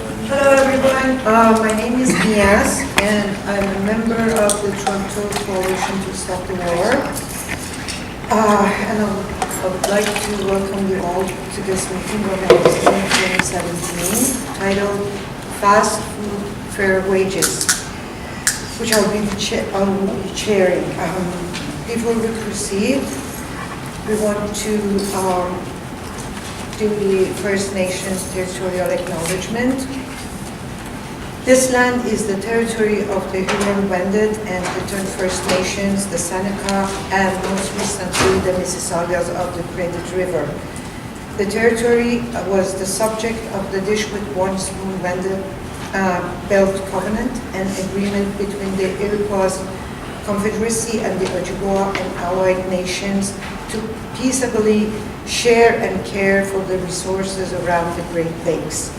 Hello everyone, my name is Niaz and I'm a member of the Toronto Coalition to Stop the War. And I would like to welcome you all to this meeting organized in 2017 titled Fast Food Fair Wages, which I'll be chairing. Before we proceed, we want to do the First Nations territorial acknowledgement. This land is the territory of the Huron-Wendat and Petun First Nations, the Seneca, and most recently the Mississaugas of the Credit River. The territory was the subject of the Dishwit One Spoon Wendat Belt Covenant, an agreement between the Iroquois Confederacy and the Ojibwa and allied nations to peaceably share and care for the resources around the Great Lakes.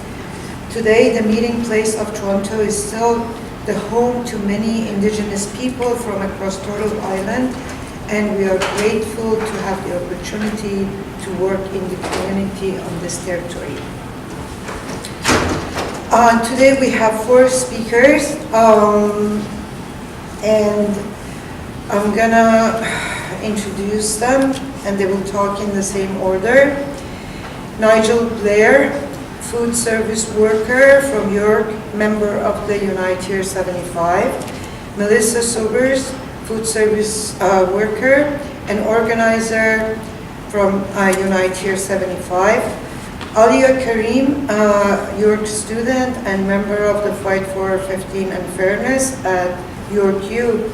Today, the meeting place of Toronto is still the home to many Indigenous people from across Turtle Island, and we are grateful to have the opportunity to work in the community on this territory. Today we have 4 speakers, and I'm gonna introduce them, and they will talk in the same order. Nigel Blair, food service worker from York, member of the Unite 75. Melissa Sobers, food service worker and organizer from Unite 75. Alia Karim, York student and member of the Fight for 15 and Fairness at York U.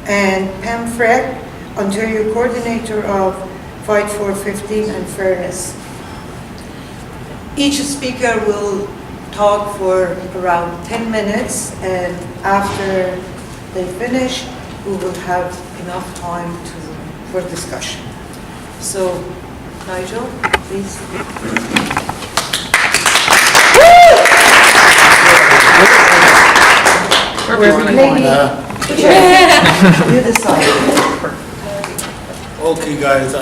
And Pam Frache, Ontario coordinator of Fight for 15 and Fairness. Each speaker will talk for around 10 minutes, and after they finish, we will have enough time for discussion. So, Nigel, please. You decide. Okay, guys.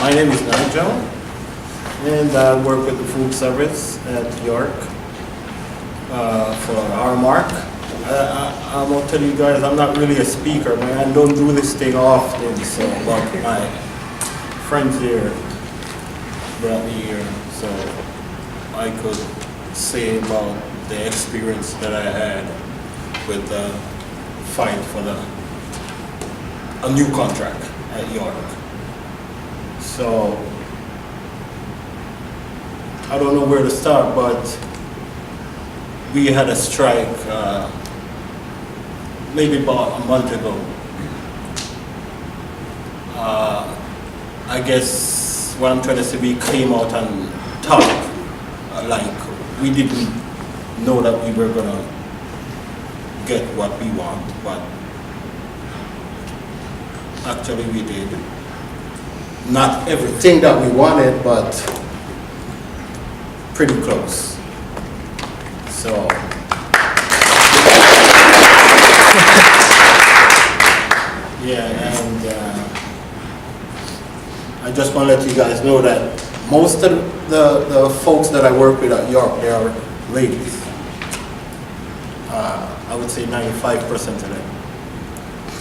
My name is Nigel, and I work with the food service at York for our mark. I'm gonna tell you guys, I'm not really a speaker, man. I don't do this thing often, so but my friends here brought me here, so I could say about the experience that I had with the fight for a new contract at York. So I don't know where to start, but we had a strike maybe about a month ago. I guess what I'm trying to say, we came out on top, like we didn't know that we were gonna get what we want, but actually we did. Not everything that we wanted, but pretty close. So yeah, and I just want to let you guys know that most of the folks that I work with at York, they are ladies. I would say 95% of them.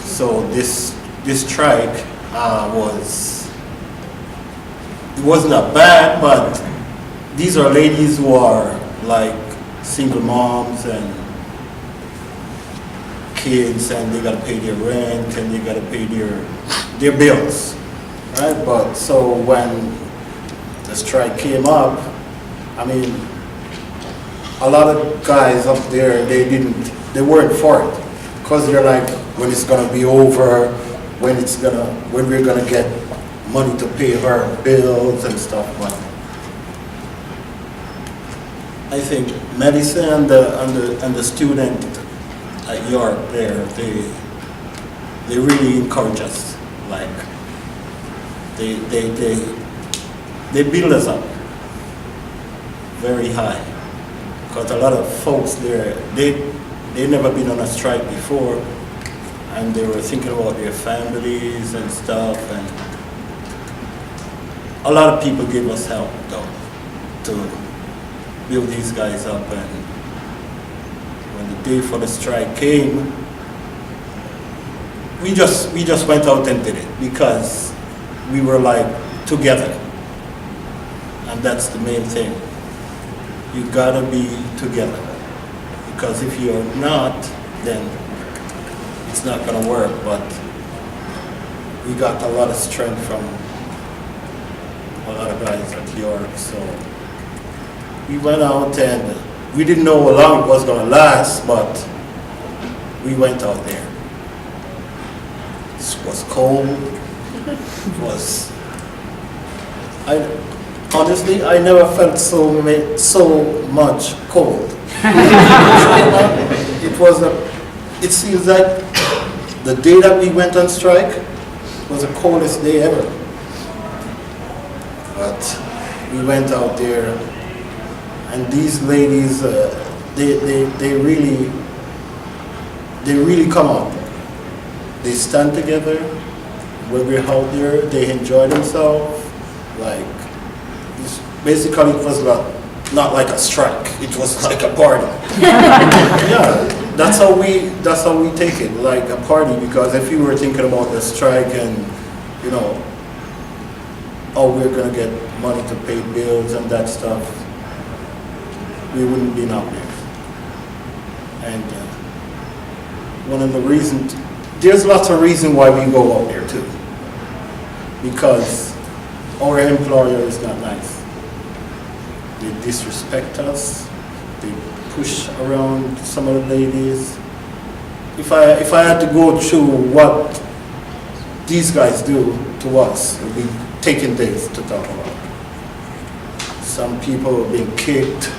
So this strike it wasn't that bad, but these are ladies who are like single moms and kids, and they gotta pay their rent and they gotta pay their bills, right? But so when the strike came up, I mean, a lot of guys up there, they weren't for it, because they're like, when it's gonna be over, when we're gonna get money to pay our bills and stuff. But I think medicine and the student at York there, they really encourage us. Like they build us up very high, because a lot of folks there, they never been on a strike before, and they were thinking about their families and stuff, and a lot of people gave us help though to build these guys up, and when the day for the strike came, we just went out and did it because we were like together, and that's the main thing. You gotta be together, because if you're not, then it's not gonna work. But we got a lot of strength from a lot of guys at York, so we went out and we didn't know how long it was gonna last, but we went out there. It was cold. It was. Honestly, I never felt so much cold. It seems like the day that we went on strike was the coldest day ever. But we went out there, and these ladies, they really come out. They stand together. When we're out there, they enjoy themselves. Like, basically, it was not like a strike. It was like a party. Yeah, that's how we take it, like a party. Because if you were thinking about the strike and, you know, oh, we're gonna get money to pay bills and that stuff, we wouldn't be out there. And one of the reasons, there's lots of reasons why we go out there too. Because our employer is not nice. They disrespect us. They push around some of the ladies. If I had to go through what these guys do to us, it would be taking days to talk about. Some people have been kicked,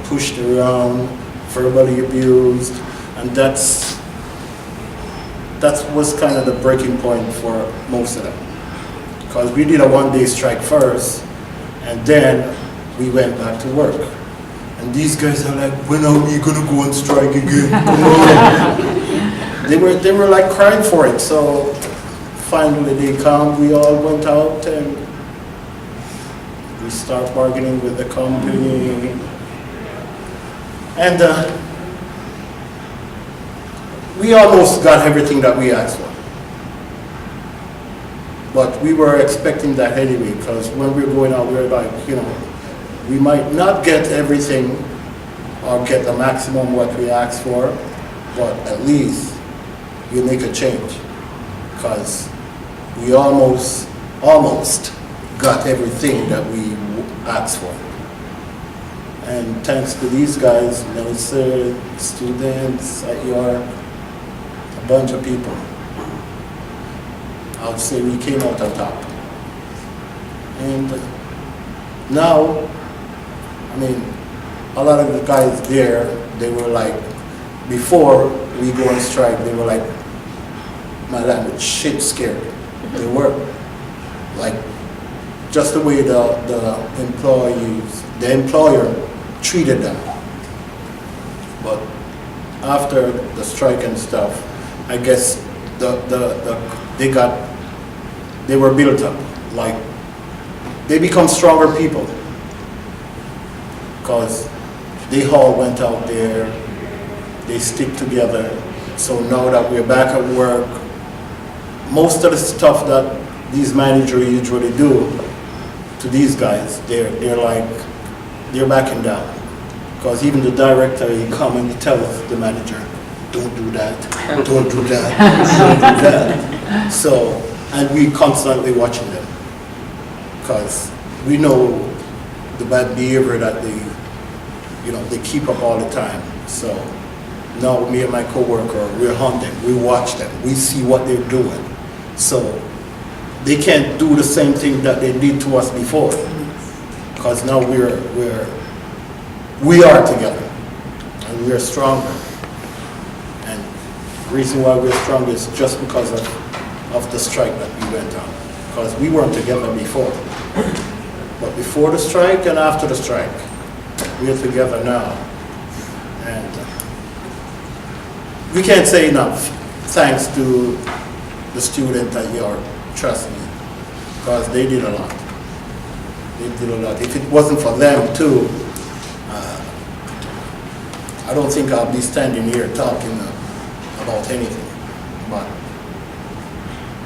pushed around, verbally abused, and that was kind of the breaking point for most of them. Because we did a one-day strike first, and then we went back to work. And these guys are like, when are we gonna go on strike again? Come on. They were like crying for it. So finally they come, we all went out and we start bargaining with the company. And we almost got everything that we asked for. But we were expecting that anyway, because when we were going out, we were like, you know, we might not get everything or get the maximum what we asked for, but at least we make a change, because we almost got everything that we asked for. And thanks to these guys, Melissa, students at York, a bunch of people, I would say we came out on top. And now, I mean, a lot of the guys there, they were like, before we go on strike, they were like, my language, shit scared. They were. Like, just the way the employer treated them. But after the strike and stuff, I guess they were built up. Like, they become stronger people. Because they all went out there, they stick together. So now that we're back at work, most of the stuff that these managers usually do to these guys, they're backing down. Because even the director, he come and he tells the manager, don't do that, don't do that, don't do that. So, and we constantly watching them. Because we know the bad behavior that they keep up all the time. So now me and my coworker, we're on them, we watch them, we see what they're doing. So they can't do the same thing that they did to us before. Because now we are together and we are stronger. And the reason why we're stronger is just because of the strike that we went on. Because we weren't together before. But before the strike and after the strike, we are together now. And we can't say enough thanks to the student at York, trust me, because they did a lot. They did a lot. If it wasn't for them too, I don't think I'll be standing here talking about anything, but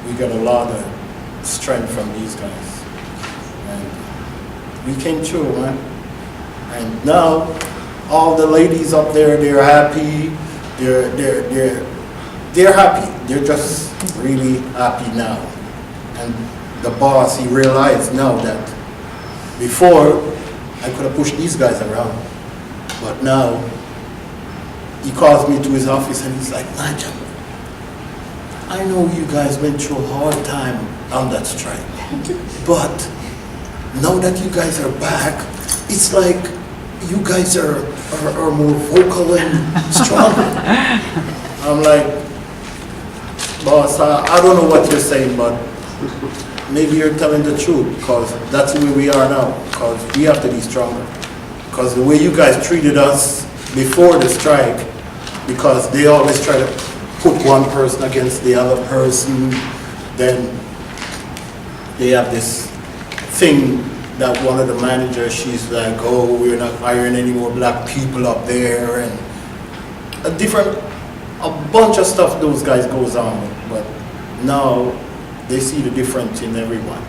we got a lot of strength from these guys, and we came through, man. And now all the ladies up there, they're happy. They're happy. They're just really happy now. And the boss, he realized now that before I could have pushed these guys around, but now he calls me to his office and he's like, Nigel, I know you guys went through a hard time on that strike, but now that you guys are back, it's like you guys are more vocal and stronger. I'm like, boss, I don't know what you're saying, but maybe you're telling the truth, because that's the way we are now, because we have to be stronger. Because the way you guys treated us before the strike, because they always try to put one person against the other person, then they have this thing that one of the managers, she's like, oh, we're not hiring any more black people up there, and a bunch of stuff those guys goes on with. But now they see the difference in everyone.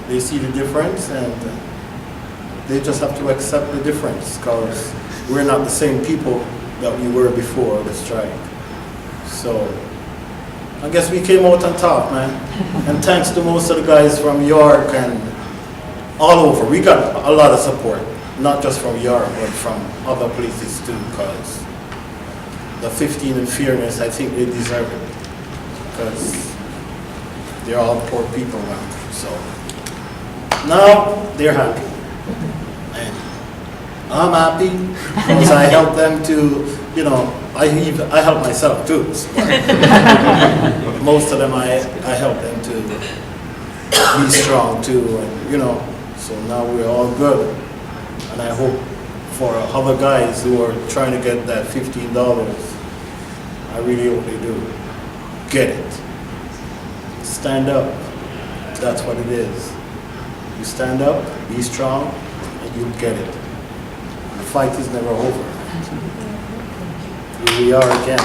They see the difference, and they just have to accept the difference, because we're not the same people that we were before the strike. So I guess we came out on top, man. And thanks to most of the guys from York and all over. We got a lot of support, not just from York, but from other places too, because the 15 in fairness, I think they deserve it, because they're all poor people now. So now they're happy. And I'm happy because I help them to, I help myself too. So most of them I help them to be strong too, and so now we're all good. And I hope for other guys who are trying to get that $15, I really hope they do get it. Stand up. That's what it is. You stand up, be strong, and you'll get it. The fight is never over. Here we are again.